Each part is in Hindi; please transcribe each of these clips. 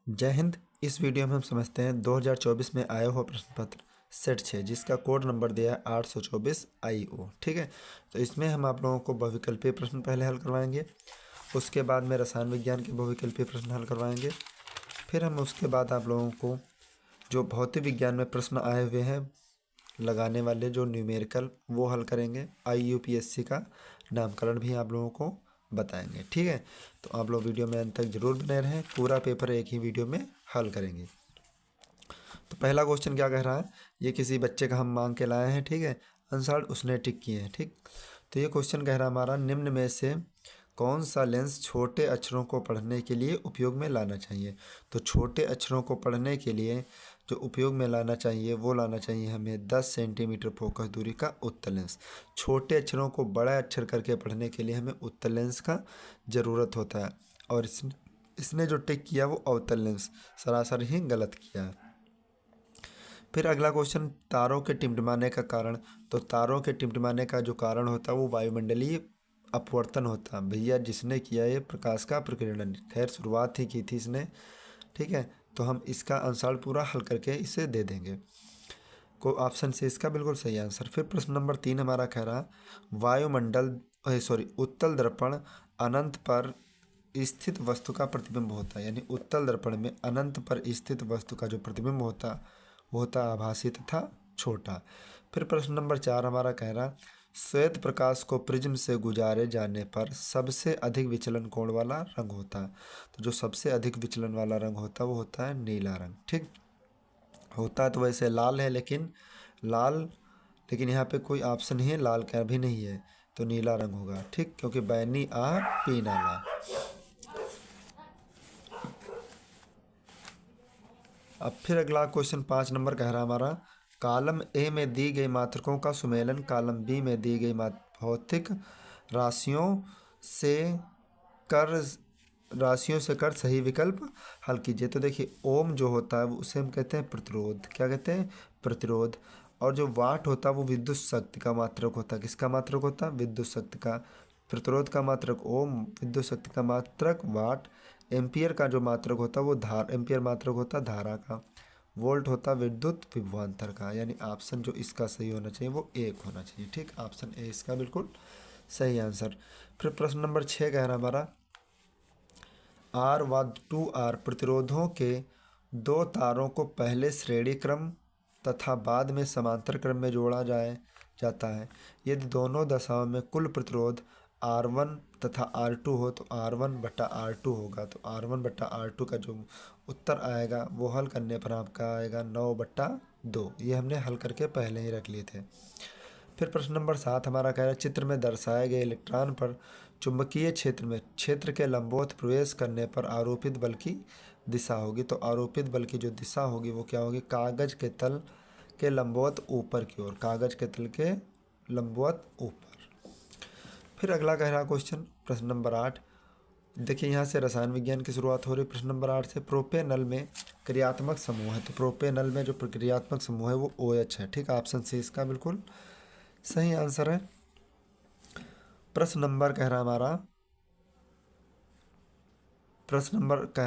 जय हिंद। इस वीडियो में हम समझते हैं 2024 में आया हुआ प्रश्न पत्र सेट 6 जिसका कोड नंबर दिया है 824 IO। ठीक है, तो इसमें हम आप लोगों को बहुविकल्पीय प्रश्न पहले हल करवाएंगे, उसके बाद में रसायन विज्ञान के बहुविकल्पीय प्रश्न हल करवाएंगे, फिर हम उसके बाद आप लोगों को जो भौतिक विज्ञान में प्रश्न आए हुए हैं लगाने वाले जो न्यूमेरिकल वो हल करेंगे। IUPAC का नामकरण भी आप लोगों को बताएंगे। ठीक है, तो आप लोग वीडियो में अंत तक जरूर बने रहें, पूरा पेपर एक ही वीडियो में हल करेंगे। तो पहला क्वेश्चन क्या कह रहा है, ये किसी बच्चे का हम मांग के लाए हैं। ठीक है, आंसर उसने टिक किए हैं। ठीक, तो ये क्वेश्चन कह रहा है हमारा, निम्न में से कौन सा लेंस छोटे अक्षरों को पढ़ने के लिए उपयोग में लाना चाहिए। तो छोटे अक्षरों को पढ़ने के लिए जो उपयोग में लाना चाहिए वो लाना चाहिए हमें 10 सेंटीमीटर फोकस दूरी का उत्तल लेंस। छोटे अक्षरों को बड़ा अक्षर करके पढ़ने के लिए हमें उत्तल लेंस का ज़रूरत होता है, और इसने जो टिक किया वो अवतल लेंस सरासर ही गलत किया है। फिर अगला क्वेश्चन, तारों के टिमटिमाने का कारण। तो तारों के टिमटिमाने का जो कारण होता है वो वायुमंडलीय अपवर्तन होता है। भैया जिसने किया ये प्रकाश का प्रकीर्णन, खैर शुरुआत ही की थी इसने। ठीक है, तो हम इसका आंसर पूरा हल करके इसे दे देंगे। को ऑप्शन से इसका बिल्कुल सही आंसर। फिर प्रश्न नंबर 3 हमारा कह रहा, वायुमंडल उत्तल दर्पण अनंत पर स्थित वस्तु का प्रतिबिंब होता है। यानी उत्तल दर्पण में अनंत पर स्थित वस्तु का जो प्रतिबिंब होता वो होता आभासी तथा छोटा। फिर प्रश्न नंबर 4 हमारा कह रहा, श्वेत प्रकाश को प्रिज्म से गुजारे जाने पर सबसे अधिक विचलन कोण वाला रंग होता है। तो जो सबसे अधिक विचलन वाला रंग होता है वो होता है नीला रंग। ठीक, होता तो वैसे लाल है, लेकिन यहाँ पे कोई ऑप्शन ही है लाल का भी नहीं है, तो नीला रंग होगा। ठीक, क्योंकि बैनी आ पीना ला। अब फिर अगला क्वेश्चन 5 नंबर कह रहा हमारा, कॉलम ए में दी गई मात्रकों का सुमेलन कॉलम बी में दी गई भौतिक राशियों से कर सही विकल्प हल कीजिए। तो देखिए, ओम जो होता है वो उसे हम कहते हैं प्रतिरोध। क्या कहते हैं? प्रतिरोध। और जो वाट होता है वो विद्युत शक्ति का मात्रक होता है। किसका मात्रक होता है? विद्युत शक्ति का। प्रतिरोध का मात्रक ओम, विद्युत शक्ति का मात्रक वाट। एम्पियर का जो मात्रक होता है वो एम्पियर मात्रक होता है धारा का। वोल्ट होता है विद्युत विभवांतर का। यानी ऑप्शन जो इसका सही होना चाहिए वो 1 होना चाहिए। ठीक, ऑप्शन ए इसका बिल्कुल सही आंसर। फिर प्रश्न नंबर 6 कह रहा हमारा, R व 2R प्रतिरोधों के दो तारों को पहले श्रेणी क्रम तथा बाद में समांतर क्रम में जोड़ा जाता है। यदि दोनों दशाओं में कुल प्रतिरोध R1 तथा R2 हो तो R1/R2 होगा। तो R1/R2 का जो उत्तर आएगा वो हल करने पर आपका आएगा 9/2। ये हमने हल करके पहले ही रख लिए थे। फिर प्रश्न नंबर 7 हमारा कह रहा है, चित्र में दर्शाए गए इलेक्ट्रॉन पर चुंबकीय क्षेत्र के लंबवत प्रवेश करने पर आरोपित बल की दिशा होगी। तो आरोपित बल की जो दिशा होगी वो क्या होगी? कागज के तल के लंबवत ऊपर की ओर। कागज के तल के लंबवत ऊपर। फिर अगला कह रहा प्रश्न नंबर 8। देखिए, यहाँ से रसायन विज्ञान की शुरुआत हो रही। प्रश्न नंबर 8 से, प्रोपेनल में क्रियात्मक समूह है। तो प्रोपेनल में जो क्रियात्मक समूह है वो OH है। ठीक, ऑप्शन सी इसका बिल्कुल सही आंसर है। प्रश्न नंबर कह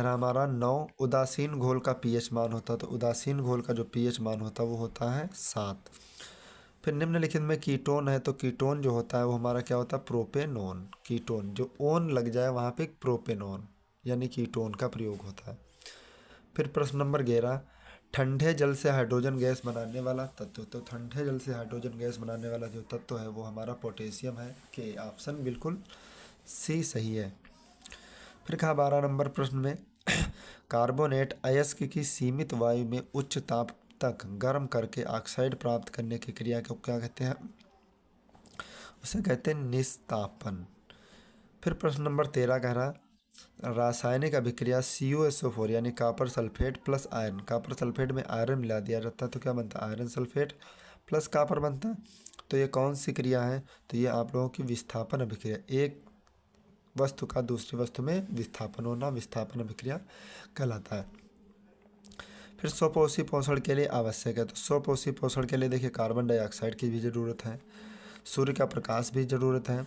रहा हमारा 9, उदासीन घोल का pH मान होता है। तो उदासीन घोल का जो pH मान होता है वो होता है 7। फिर निम्नलिखित में कीटोन है। तो कीटोन जो होता है वो हमारा क्या होता है? प्रोपेनोन। कीटोन जो ओन लग जाए वहाँ पे प्रोपेनोन यानी कीटोन का प्रयोग होता है। फिर प्रश्न नंबर 11, ठंडे जल से हाइड्रोजन गैस बनाने वाला तत्व। तो ठंडे जल से हाइड्रोजन गैस बनाने वाला जो तत्व है वो हमारा पोटेशियम है। के ऑप्शन बिल्कुल सी सही है। फिर कहा 12 नंबर प्रश्न में, कार्बोनेट अयस्क की सीमित वायु में उच्च ताप तक गर्म करके ऑक्साइड प्राप्त करने की क्रिया को क्या कहते हैं? उसे कहते हैं निस्तापन। फिर प्रश्न नंबर 13 कह रहा, रासायनिक अभिक्रिया CuSO4 यानी copper sulphate plus iron. Copper sulphate में आयरन मिला दिया जाता है तो क्या बनता है? आयरन सल्फेट प्लस कॉपर बनता है। तो ये कौन सी क्रिया है? तो ये आप लोगों की विस्थापन अभिक्रिया। एक वस्तु का दूसरी वस्तु में विस्थापन होना विस्थापन अभिक्रिया कहलाता है। फिर स्वपोषी पोषण के लिए आवश्यक है। तो स्वपोषी पोषण के लिए देखिए, कार्बन डाइऑक्साइड की भी ज़रूरत है, सूर्य का प्रकाश भी ज़रूरत है,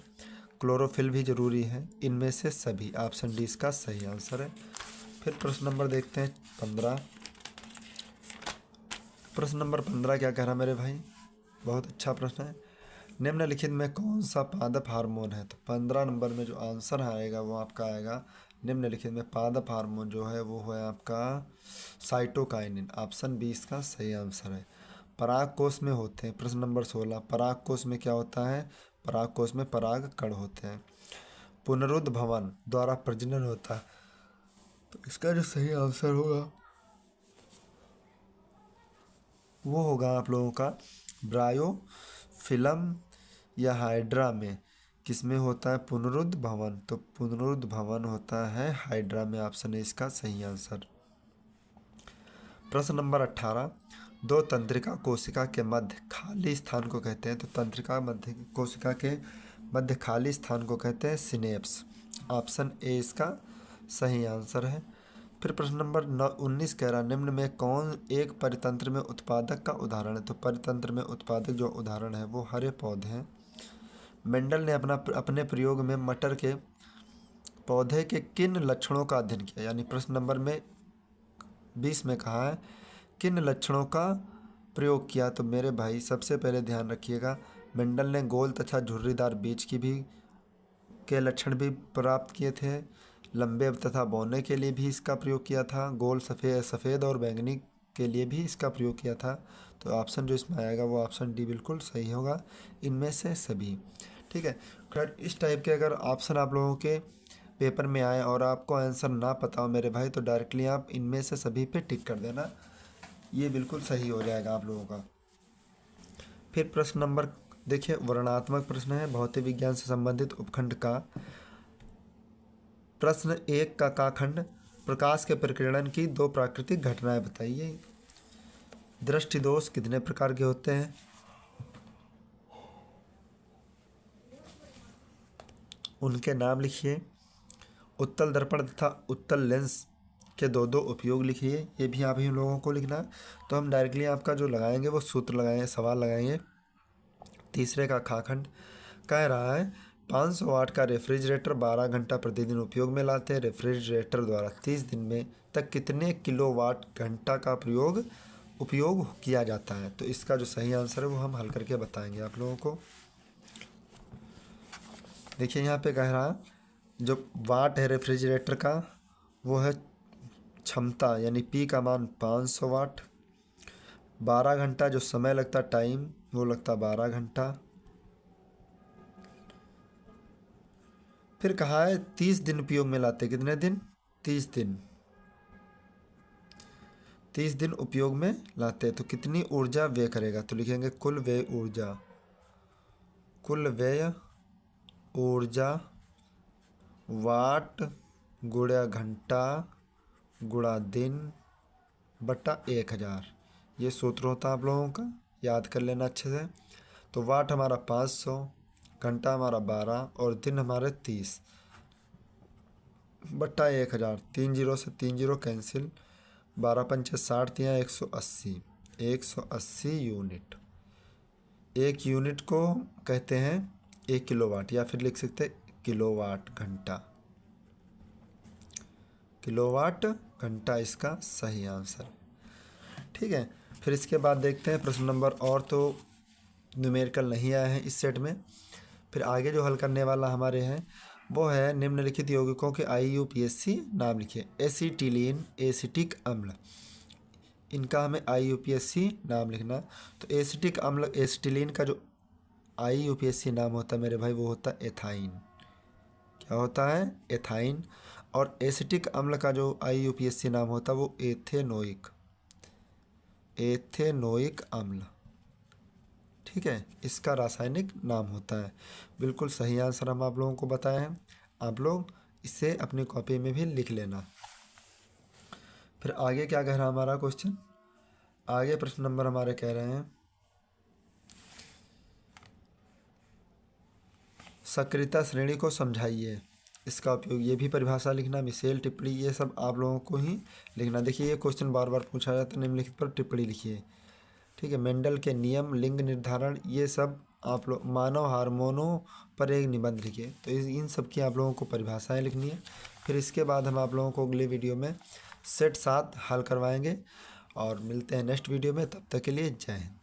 क्लोरोफिल भी ज़रूरी है। इनमें से सभी, ऑप्शन डी इसका सही आंसर है। फिर प्रश्न नंबर देखते हैं 15। प्रश्न नंबर 15 क्या कह रहा मेरे भाई, बहुत अच्छा प्रश्न है। निम्नलिखित में कौन सा पादप हार्मोन है? तो 15 नंबर में जो आंसर आएगा वो आपका आएगा, निम्नलिखित में पादप हार्मोन जो है वो है आपका साइटोकाइनिन। ऑप्शन बी इसका सही आंसर है। पराग कोश में होते हैं। प्रश्न नंबर 16, पराग कोश में क्या होता है? पराग कोश में पराग कण होते हैं। पुनरुद्भवन द्वारा प्रजनन होता है। तो इसका जो सही आंसर होगा वो होगा आप लोगों का ब्रायोफिलम या हाइड्रा में। किस में होता है पुनरुद्भवन? तो पुनरुद्भवन होता है हाइड्रा में। ऑप्शन है इसका सही आंसर। प्रश्न नंबर 18, दो तंत्रिका कोशिका के मध्य खाली स्थान को कहते हैं। तो तंत्रिका मध्य कोशिका के मध्य खाली स्थान को कहते हैं सिनेप्स। ऑप्शन ए इसका सही आंसर है। फिर प्रश्न नंबर 19 कह रहा, निम्न में कौन एक परितंत्र में उत्पादक का उदाहरण है? तो परितंत्र में उत्पादक जो उदाहरण है वो हरे पौधे हैं। मेंडल ने अपने प्रयोग में मटर के पौधे के किन लक्षणों का अध्ययन किया? यानी प्रश्न नंबर में 20 में कहा है किन लक्षणों का प्रयोग किया? तो मेरे भाई सबसे पहले ध्यान रखिएगा, मेंडल ने गोल तथा झुर्रीदार बीज के लक्षण भी प्राप्त किए थे। लंबे तथा बौने के लिए भी इसका प्रयोग किया था। गोल सफ़ेद और बैंगनी के लिए भी इसका प्रयोग किया था। तो ऑप्शन जो इसमें आएगा वो ऑप्शन डी बिल्कुल सही होगा, इनमें से सभी। ठीक है, खैर इस टाइप के अगर ऑप्शन आप लोगों के पेपर में आए और आपको आंसर ना पता हो मेरे भाई, तो डायरेक्टली आप इनमें से सभी पे टिक कर देना, ये बिल्कुल सही हो जाएगा आप लोगों का। फिर प्रश्न नंबर देखिए, वर्णनात्मक प्रश्न है, भौतिक विज्ञान से संबंधित उपखंड का। प्रश्न 1 का खंड, प्रकाश के प्रकीर्णन की दो प्राकृतिक घटनाएं बताइए। दृष्टि दोष कितने प्रकार के होते हैं? उनके नाम लिखिए। उत्तल दर्पण तथा उत्तल लेंस के दो दो उपयोग लिखिए। ये भी आप ही लोगों को लिखना है। तो हम डायरेक्टली आपका जो लगाएंगे वो सूत्र लगाएंगे, सवाल लगाएंगे। तीसरे का खाखंड कह रहा है 500 वाट का रेफ्रिजरेटर 12 घंटा प्रतिदिन उपयोग में लाते हैं। रेफ्रिजरेटर द्वारा 30 दिन में तक कितने किलोवाट घंटा का उपयोग किया जाता है? तो इसका जो सही आंसर है वो हम हल करके बताएंगे आप लोगों को। देखिए यहाँ पे कह रहा जो वाट है रेफ्रिजरेटर का वो है क्षमता, यानी पी का मान 500 वाट। 12 घंटा जो समय लगता टाइम वो लगता 12 घंटा। फिर कहा है 30 दिन उपयोग में लाते। कितने दिन? 30 दिन। 30 दिन उपयोग में लाते हैं तो कितनी ऊर्जा व्यय करेगा? तो लिखेंगे कुल व्यय ऊर्जा। कुल व्यय ऊर्जा वाट गुणा घंटा गुणा दिन बटा 1000। ये सूत्र होता है आप लोगों का, याद कर लेना अच्छे से। तो वाट हमारा 500, घंटा हमारा 12 और दिन हमारे 30 बट्टा 1000। 3 जीरो से 3 जीरो कैंसिल, 12 पंचे 60 दिया 180। 180 यूनिट। एक यूनिट को कहते हैं 1 किलोवाट, या फिर लिख सकते हैं किलोवाट घंटा। किलोवाट घंटा इसका सही आंसर। ठीक है, फिर इसके बाद देखते हैं प्रश्न नंबर, और तो न्यूमेरिकल नहीं आए हैं इस सेट में। फिर आगे जो हल करने वाला हमारे हैं वो है निम्नलिखित यौगिकों के IUPAC नाम लिखिए। एसिटिलीन एसिटिक अम्ल, इनका हमें IUPAC नाम लिखना। तो एसिटिक अम्ल एसिटिलीन का जो IUPAC नाम होता है मेरे भाई वो होता है एथाइन। क्या होता है? एथाइन। और एसिटिक अम्ल का जो IUPAC नाम होता है वो एथेनोइक अम्ल। ठीक है, इसका रासायनिक नाम होता है। बिल्कुल सही आंसर हम आप लोगों को बताए हैं, आप लोग इसे अपनी कॉपी में भी लिख लेना। फिर आगे क्या कह रहा है हमारा क्वेश्चन? आगे प्रश्न नंबर हमारे कह रहे हैं सक्रियता श्रेणी को समझाइए, इसका उपयोग। ये भी परिभाषा लिखना, मिसेल टिप्पणी, ये सब आप लोगों को ही लिखना। देखिए ये क्वेश्चन बार बार पूछा जाता है, निम्नलिखित पर टिप्पणी लिखिए। ठीक है, मेंडल के नियम, लिंग निर्धारण, ये सब आप लोग, मानव हार्मोनों पर एक निबंध लिखिए। तो इन सब की आप लोगों को परिभाषाएं लिखनी है। फिर इसके बाद हम आप लोगों को अगले वीडियो में सेट 7 हल करवाएंगे और मिलते हैं नेक्स्ट वीडियो में। तब तक के लिए जय हिंद।